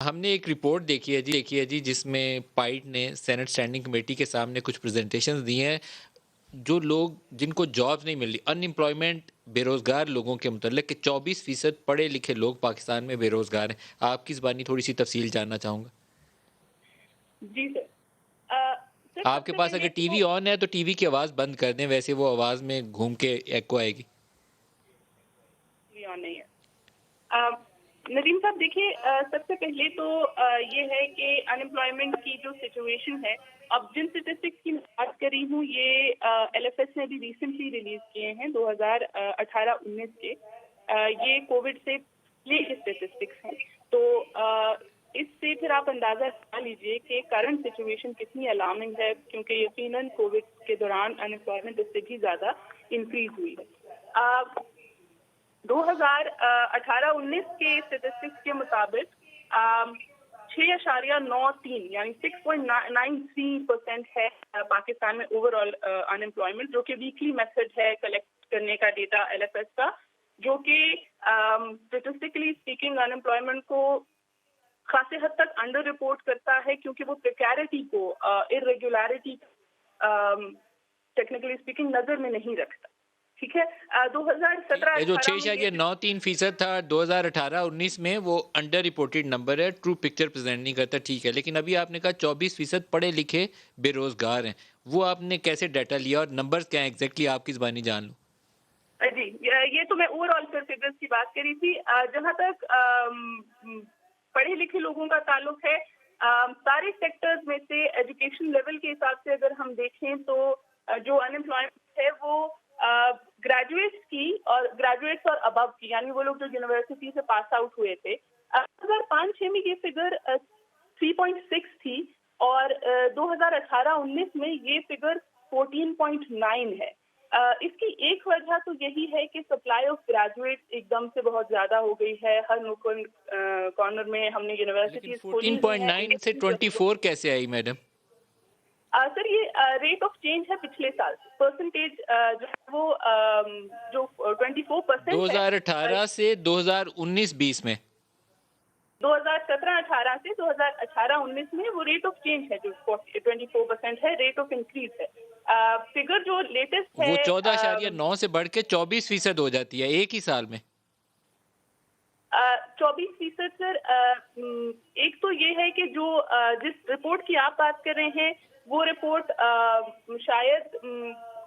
ہم نے ایک رپورٹ دیکھی ہے جی جس میں پائٹ نے سینٹ اسٹینڈنگ کمیٹی کے سامنے کچھ پریزنٹیشنز دی ہیں جو لوگ جن کو جابز نہیں مل رہی ان امپلائمنٹ بے روزگار لوگوں کے متعلق کہ 24% پڑھے لکھے لوگ پاکستان میں بے روزگار ہیں. آپ کی زبانی تھوڑی سی تفصیل جاننا چاہوں گا. جی سر. سر آپ سب کے سے پاس پہلے اگر ٹی تو وی آن ہے تو ٹی وی کی آواز بند کر دیں, ویسے وہ آواز میں گھوم کے ایکو آئے گی. آن نہیں ہے. ندیم صاحب دیکھیے, سب سے پہلے تو یہ ہے کہ ان امپلائمنٹ کی جو سچویشن ہے, اب جن اسٹیٹسٹکس کی میں بات کر رہی ہوں یہ ایل ایف ایس نے بھی ریسنٹلی ریلیز کیے ہیں 2018-19 کے. یہ کووڈ سے یہ اسٹیٹسٹکس ہیں, تو اس سے پھر آپ اندازہ لگا لیجئے کہ کرنٹ سچویشن کتنی الارمنگ ہے, کیونکہ یقیناً کووڈ کے دوران ان امپلائمنٹ اس سے بھی زیادہ انکریز ہوئی ہے. 2018-19 کے اسٹیٹسٹکس کے مطابق 6.93 یعنی 6.93% ہے پاکستان میں اوور آل ان امپلائمنٹ, جو کہ ویکلی میتھڈ ہے کلیکٹ کرنے کا ڈیٹا ایل ایف ایس کا, جو کہ اسٹیٹسٹکلی اسپیکنگ ان امپلائمنٹ کو خاصی حد تک انڈر رپورٹ کرتا ہے, کیونکہ وہ پریکیرٹی کو ارریگولیرٹی ٹیکنیکلی اسپیکنگ نظر میں نہیں رکھتا. ٹھیک ہے, 2017-18 جو میں یہ 6.93% تھا 2018-19 میں وہ انڈر رپورٹڈ نمبر ہے, ٹرو پکچر پریزنٹ نہیں کرتا. ٹھیک ہے, لیکن ابھی آپ نے کہا 24% پڑھے لکھے بے روزگار ہیں, وہ آپ نے کیسے ڈیٹا لیا اور نمبرز کیا ہیں ایگزیکٹلی آپ کی زبانی جان لوں. جی, یہ تو میں اوور آل فگرز کی بات کری تھی. جہاں تک پڑھے لکھے لوگوں کا تعلق ہے, سارے سیکٹرز میں سے ایجوکیشن لیول کے حساب سے اگر ہم دیکھیں تو جو ان امپلائمنٹ ہے وہ گریجویٹس کی اور گریجویٹس اور ابو کی, یعنی وہ لوگ جو یونیورسٹی سے پاس آؤٹ ہوئے تھے. 2005-6 میں یہ فگر 3.6 تھی اور 2018-19 میں یہ فگر 14.9 ہے. اس کی ایک وجہ تو یہی ہے کہ سپلائی آف گریجویٹ ایک دم سے بہت زیادہ ہو گئی ہے. ہر نوکر کارنر میں ہم نے یونیورسٹیز کھولی ہوئی ہیں. 14.9 سے 24 کیسے آئی میڈم؟ سر یہ ریٹ آف چینج ہے پچھلے سال سے. پرسنٹیج جو ہے وہ جو 24% ہے 2018 سے 2019-20 میں 2017-18 سے 2018-19 میں وہ ریٹ آف چینج ہے جو 24% ہے, ریٹ آف انکریز ہے. فگر جو لیٹسٹ ہے وہ 14.9 سے بڑھ کے 24% ہو جاتی ہے ایک ہی سال میں. 24%. سر ایک تو یہ ہے کہ جو جس رپورٹ کی آپ بات کر رہے ہیں وہ رپورٹ شاید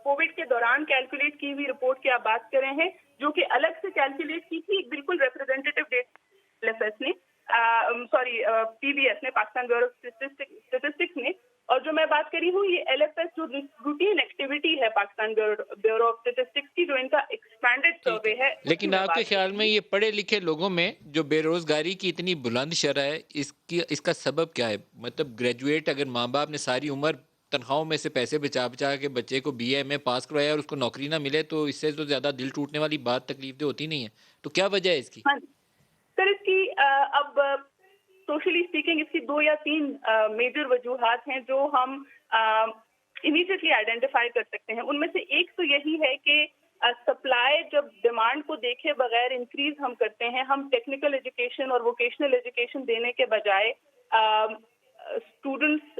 کووڈ کے دوران کیلکولیٹ کی ہوئی رپورٹ کی آپ بات کر رہے ہیں, جو کہ الگ سے کیلکولیٹ کی تھی ایک بالکل representative data L F S نے, پی بی ایس نے, پاکستان بیورو اسٹیٹسٹکس نے. اور جو میں بات کری ہوں یہ ایل ایف ایس جو روٹین ایکٹیویٹی ہے پاکستان بیورو آف اسٹیٹسٹکس کی, جو ان کا ایکسپینڈڈ سروے ہے. لیکن آپ کے خیال میں یہ پڑھے لکھے لوگوں میں جو بے روزگاری کی اتنی بلند شرح ہے, اس کا سبب کیا ہے؟ مطلب گریجویٹ اگر ماں باپ نے ساری عمر تنخواہوں میں سے پیسے بچا کے بچے کو بی اے میں پاس کروایا اور اس کو نوکری نہ ملے تو اس سے تو زیادہ دل ٹوٹنے والی بات تکلیف دہ ہوتی نہیں ہے, تو کیا وجہ ہے اس کی؟ ہاں سر, اس کی اب سوشلی اسپیکنگ اس کی 2 یا 3 میجر وجوہات ہیں جو ہم امیڈیٹلی آئیڈینٹیفائی کر سکتے ہیں. ان میں سے ایک تو یہی ہے کہ سپلائی جب ڈیمانڈ کو دیکھے بغیر انکریز ہم کرتے ہیں, ہم ٹیکنیکل ایجوکیشن اور ووکیشنل ایجوکیشن دینے کے بجائے اسٹوڈنٹس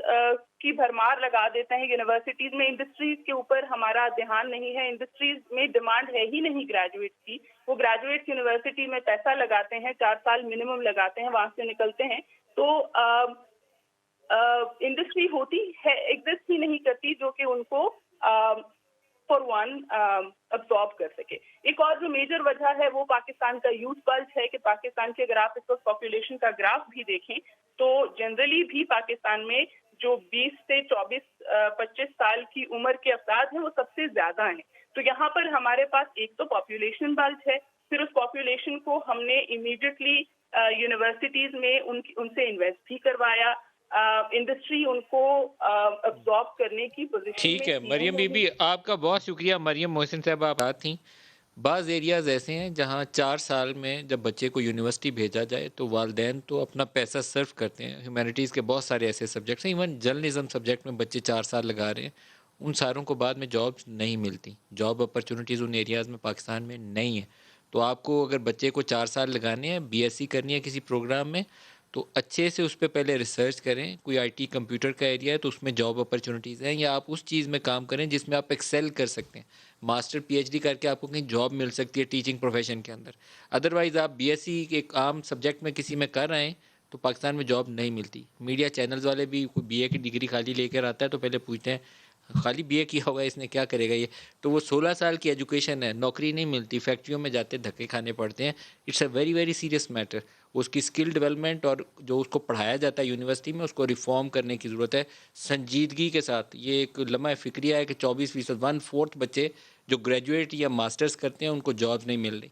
کی بھرمار لگا دیتے ہیں یونیورسٹیز میں. انڈسٹریز کے اوپر ہمارا دھیان نہیں ہے, انڈسٹریز میں ڈیمانڈ ہے ہی نہیں گریجویٹ کی. وہ گریجویٹ یونیورسٹی میں پیسہ لگاتے ہیں, 4 سال منیمم لگاتے ہیں, وہاں سے نکلتے ہیں تو انڈسٹری ہوتی ہے ایگزسٹ ہی نہیں کرتی جو کہ ان کو فار ون ابزارب کر سکے. ایک اور جو میجر وجہ ہے وہ پاکستان کا یوتھ بلج ہے کہ پاکستان کے اگر آپ اس وقت پاپولیشن کا گراف بھی دیکھیں تو جنرلی بھی پاکستان میں جو 20 سے 24-25 سال کی عمر کے افراد ہیں وہ سب سے زیادہ ہیں. تو یہاں پر ہمارے پاس ایک تو پاپولیشن بلج ہے, پھر اس پاپولیشن کو ہم نے امیڈیٹلی یونیورسٹیز میں ان سے انویسٹ بھی کروایا, انڈسٹری ان کو ابزارب کرنے کی پوزیشن میں ٹھیک ہے مریم بی بی, آپ کا بہت شکریہ. مریم محسن صاحب آپ بات تھیں. بعض ایریاز ایسے ہیں جہاں 4 سال میں جب بچے کو یونیورسٹی بھیجا جائے تو والدین تو اپنا پیسہ صرف کرتے ہیں. ہیومینٹیز کے بہت سارے ایسے سبجیکٹس ہیں, ایون جرنلزم سبجیکٹ میں بچے 4 سال لگا رہے ہیں, ان ساروں کو بعد میں جابس نہیں ملتی. جاب اپرچونیٹیز ان ایریاز میں پاکستان میں نہیں ہیں. تو آپ کو اگر بچے کو 4 سال لگانے ہیں, بی ایس سی کرنی ہے کسی پروگرام میں, تو اچھے سے اس پہ پہلے ریسرچ کریں. کوئی آئی ٹی کمپیوٹر کا ایریا ہے تو اس میں جاب اپرچونیٹیز ہیں, یا آپ اس چیز میں کام کریں جس میں آپ ایکسیل کر سکتے ہیں. ماسٹر پی ایچ ڈی کر کے آپ کو کہیں جاب مل سکتی ہے ٹیچنگ پروفیشن کے اندر. ادروائز آپ بی ایس سی ایک عام سبجیکٹ میں کسی میں کر رہے ہیں تو پاکستان میں جاب نہیں ملتی. میڈیا چینلز والے بھی کوئی بی اے کی ڈگری خالی لے کر آتا ہے تو پہلے پوچھتے ہیں خالی بی اے کیا ہوگا اس نے, کیا کرے گا یہ. تو وہ 16 سال کی ایجوکیشن ہے, نوکری نہیں ملتی, فیکٹریوں میں جاتے دھکے کھانے پڑتے ہیں. It's a very very serious matter. اس کی اسکل ڈیولپمنٹ اور جو اس کو پڑھایا جاتا ہے یونیورسٹی میں اس کو ریفارم کرنے کی ضرورت ہے سنجیدگی کے ساتھ. یہ ایک لمحہ فکریہ ہے کہ 24% 1/4 بچے جو گریجویٹ یا ماسٹرز کرتے ہیں ان کو جاب نہیں مل رہی.